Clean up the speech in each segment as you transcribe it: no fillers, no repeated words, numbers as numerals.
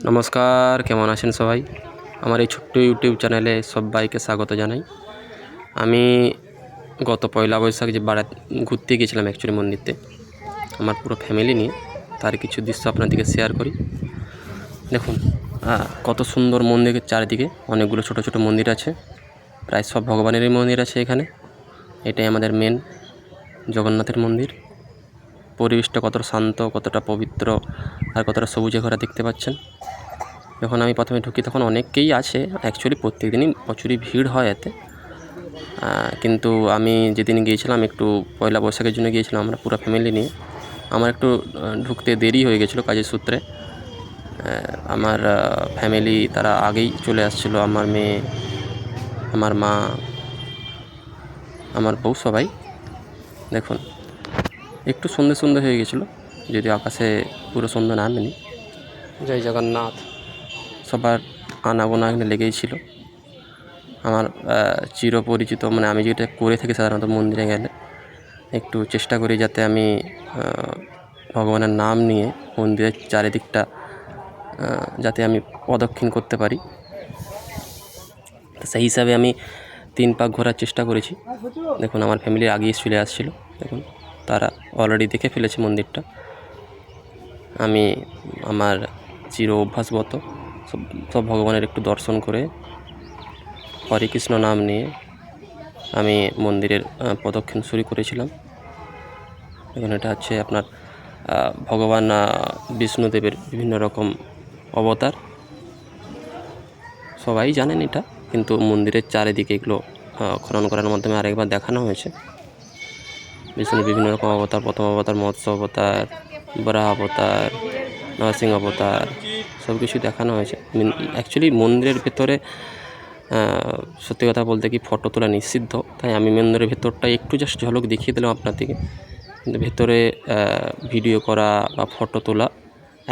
নমস্কার, কেমন আছেন সবাই? আমার এই ছোট্ট ইউটিউব চ্যানেলে সবাইকে স্বাগত জানাই। আমি গত পয়লা বৈশাখ যে ঘুরতে গিয়েছিলাম অ্যাকচুয়ালি মন্দিরতে আমার পুরো ফ্যামিলি নিয়ে, তার কিছু দৃশ্য আপনাদেরকে শেয়ার করি। দেখুন কত সুন্দর মন্দিরের চারিদিকে অনেকগুলো ছোট ছোট মন্দির আছে, প্রায় সব ভগবানেরই মন্দির আছে এখানে। এটাই আমাদের মেন জগন্নাথের মন্দির। পরিবেশটা কতটা শান্ত, কতটা পবিত্র আর কতটা সবুজে ঘেরা দেখতে পাচ্ছেন। যখন আমি প্রথমে ঢুকি তখন অনেকেই আছে, অ্যাকচুয়ালি প্রত্যেক দিনই প্রচুরই ভিড় হয় এতে। কিন্তু আমি যেদিন গিয়েছিলাম একটু পয়লা বৈশাখের জন্য গিয়েছিলাম আমরা পুরো ফ্যামিলি নিয়ে। আমার একটু ঢুকতে দেরি হয়ে গেছিলো কাজের সূত্রে। আমার ফ্যামিলি তারা আগেই চলে আসছিলো, আমার মেয়ে, আমার মা, আমার বউ, সবাই। দেখুন একটু সন্ধে হয়ে গেছিলো, যদি আকাশে পুরো সন্ধ্যা নামেনি। জয় জগন্নাথ, সবার আনাগোনা এখানে লেগেই ছিল। আমার চিরপরিচিত, মানে আমি যেটা করে থাকি সাধারণত মন্দিরে গেলে একটু চেষ্টা করি যাতে আমি ভগবানের নাম নিয়ে মন্দিরের চারিদিকটা যাতে আমি প্রদক্ষিণ করতে পারি। তো সেই হিসাবে আমি 3 পাক ঘোরার চেষ্টা করেছি। দেখুন আমার ফ্যামিলির আগেই চলে আসছিলো, দেখুন তারা অলরেডি দেখে ফেলেছে মন্দিরটা। আমি আমার চির অভ্যাসগত সব ভগবানের একটু দর্শন করে হরে কৃষ্ণ নাম নিয়ে আমি মন্দিরের প্রদক্ষিণ শুরু করেছিলাম। এখন এটা হচ্ছে আপনার ভগবান বিষ্ণুদেবের বিভিন্ন রকম অবতার, সবাই জানেন এটা, কিন্তু মন্দিরের চারিদিকে এগুলো খনন করার মাধ্যমে আরেকবার দেখানো হয়েছে। বিষ্ণুর বিভিন্ন রকম অবতার, প্রথম অবতার মৎস্য অবতার, বরাহ অবতার, নরসিংহ অবতার, সব কিছু দেখানো হয়েছে। অ্যাকচুয়ালি মন্দিরের ভেতরে সত্যি কথা বলতে কি ফটো তোলা নিষিদ্ধ, তাই আমি মন্দিরের ভেতরটা একটু জাস্ট ঝলক দেখিয়ে দিলাম আপনাদেরকে। কিন্তু ভেতরে ভিডিও করা বা ফটো তোলা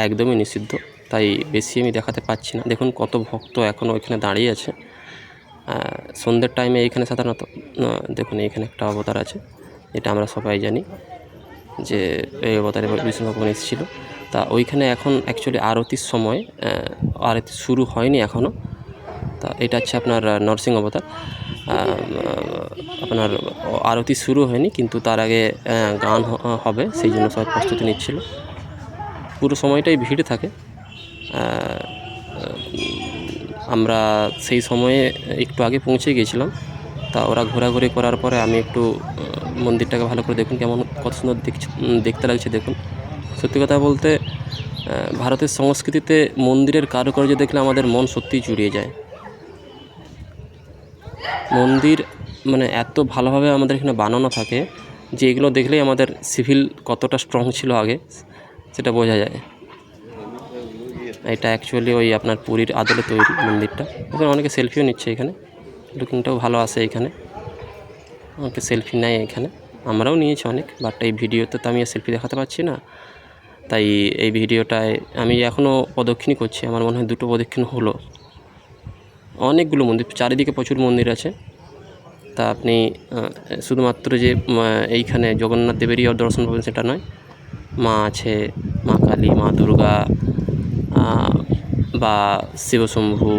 একদমই নিষিদ্ধ, তাই বেশি আমি দেখাতে পাচ্ছি না। দেখুন কত ভক্ত এখনও ওইখানে দাঁড়িয়ে আছে। সন্ধ্যের টাইমে এইখানে সাধারণত দেখুন এইখানে একটা অবতার আছে, এটা আমরা সবাই জানি যে এই অবতারে বিষ্ণু ভগবান এসেছিলো। তা ওইখানে এখন অ্যাকচুয়ালি আরতির সময়, আরতি শুরু হয়নি এখনও। তা এটা হচ্ছে আপনার নরসিংহ অবতার। আপনার আরতি শুরু হয়নি, কিন্তু তার আগে গান হবে, সেই জন্য সবাই প্রস্তুতি নিচ্ছিল। পুরো সময়টাই ভিড় থাকে। আমরা সেই সময়ে একটু আগে পৌঁছে গিয়েছিলাম। তা ওরা ঘোরাঘুরি করার পরে আমি একটু মন্দিরটাকে ভালো করে দেখুন কেমন, কত সুন্দর দেখতে লাগছে। দেখুন সত্যি কথা বলতে ভারতের সংস্কৃতিতে মন্দিরের কারুকার্য দেখলে আমাদের মন সত্যিই জুড়িয়ে যায়। মন্দির মানে এত ভালোভাবে আমাদের এখানে বানানো থাকে যে এগুলো দেখলেই আমাদের সিভিল কতটা স্ট্রং ছিল আগে সেটা বোঝা যায়। এটা অ্যাকচুয়ালি ওই আপনার পুরীর আদলে তৈরি মন্দিরটা। এখানে অনেকে সেলফিও নিচ্ছে, এখানে লুকিংটাও ভালো আসে, এখানে অনেকে সেলফি নেয় এখানে, আমরাও নিয়েছি অনেক। বাট এই ভিডিওতে তো আমি সেলফি দেখাতে পারছি না, তাই এই ভিডিওটায় আমি এখনও প্রদক্ষিণই করছি। আমার মনে হয় 2টো প্রদক্ষিণ হলো। অনেকগুলো মন্দির, চারিদিকে প্রচুর মন্দির আছে। তা আপনি শুধুমাত্র যে এইখানে জগন্নাথ দেবেরই দর্শন পাবেন সেটা নয়, মা আছে, মা কালী, মা দুর্গা বা শিবশম্ভু,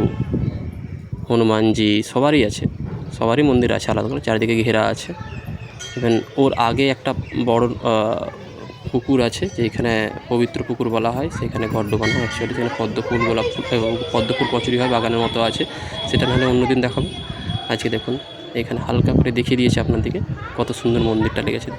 হনুমানজি, সবারই আছে, সবারই মন্দির আছে আলাদা করে, চারিদিকে ঘেরা আছে। ইভেন ওর আগে একটা বড় পুকুর আছে, যেখানে পবিত্র পুকুর বলা হয়, সেখানে ঘর ডোবানো হয়। অ্যাকচুয়ালি সেখানে পদ্মফুল, গোলাপ ফুল, পদ্মফুল প্রচুরই হয়, বাগানের মতো আছে। সেটা নাহলে অন্যদিন দেখাবো। আজকে দেখুন এখানে হালকা করে দেখিয়ে দিয়েছে আপনাদেরকে কত সুন্দর মন্দিরটা লেগেছে।